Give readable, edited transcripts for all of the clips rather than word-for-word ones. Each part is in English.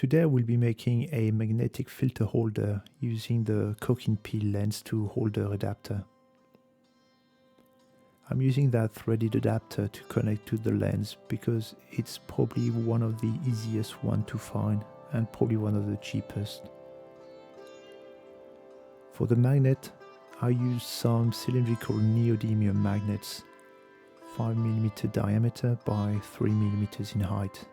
Today I will be making a magnetic filter holder using the Cork in peel lens to holder adapter. I'm using that threaded adapter to connect to the lens because it's probably one of the easiest one to find and probably one of the cheapest. For the magnet, I use some cylindrical neodymium magnets, 5mm diameter by 3mm in height.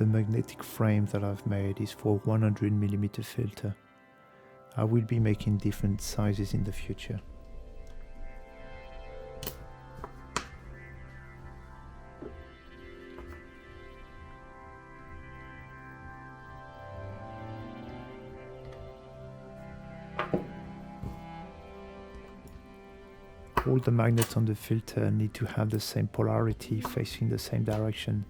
The magnetic frame that I've made is for 100mm filter. I will be making different sizes in the future. All the magnets on the filter need to have the same polarity facing the same direction.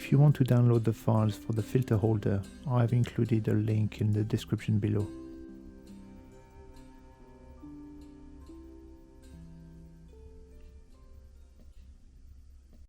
If you want to download the files for the filter holder, I've included a link in the description below.